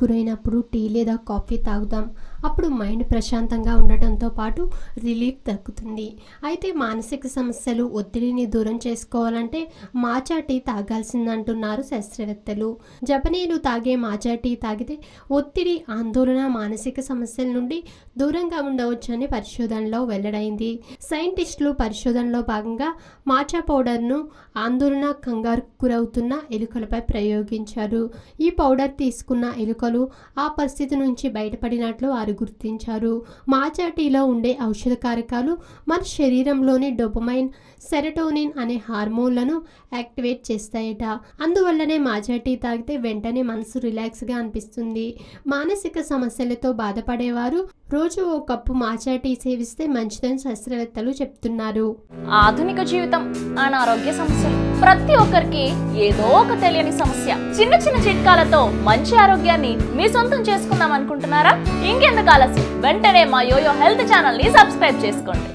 గురైనప్పుడు టీ లేదా కాఫీ తాగుతాం. అప్పుడు మైండ్ ప్రశాంతంగా ఉండటంతో పాటు రిలీఫ్ దక్కుతుంది. అయితే మానసిక సమస్యలు, ఒత్తిడిని దూరం చేసుకోవాలంటే మాచా టీ తాగాల్సిందంటున్నారు శాస్త్రవేత్తలు. జపనీయులు తాగే మాచా టీ తాగితే ఒత్తిడి, ఆందోళన, మానసిక సమస్యల నుండి దూరంగా ఉండవచ్చని పరిశోధనలో వెల్లడైంది. సైంటిస్టులు పరిశోధనలో భాగంగా మాచా పౌడర్ను ఆందోళన, కంగారు గురవుతున్న ఎలుకలపై ప్రయోగించారు. ఈ పౌడర్ తీసుకున్న ఎలుకలు ఆ పరిస్థితి నుంచి బయటపడినట్లు వారు గుర్తించారు. మాచా టీలో ఉండే ఔషధ కారకాలు మన శరీరంలోని డోపమైన్, సెరటోనిన్ అనే హార్మోన్లను యాక్టివేట్ చేస్తాయట. అందువల్లనే మాచా టీ తాగితే వెంటనే మనసు రిలాక్స్గా అనిపిస్తుంది. మానసిక సమస్యలతో బాధపడేవారు రోజు ఓ కప్పు మాచా టీ సేవిస్తే మంచిదని శాస్త్రవేత్తలు చెప్తున్నారు. ఆధునిక జీవితం, అనారోగ్య సమస్యలు, ప్రతి ఒక్కరికి ఏదో ఒక తెలియని సమస్య. చిన్న చిన్న చిట్కాలతో మంచి ఆరోగ్యాన్ని మీ సొంతం చేసుకుందాం అనుకుంటున్నారా? ఇంకెందుకు ఆలస్యం, వెంటనే మా యోయో హెల్త్ ఛానల్ ని సబ్స్క్రైబ్ చేసుకోండి.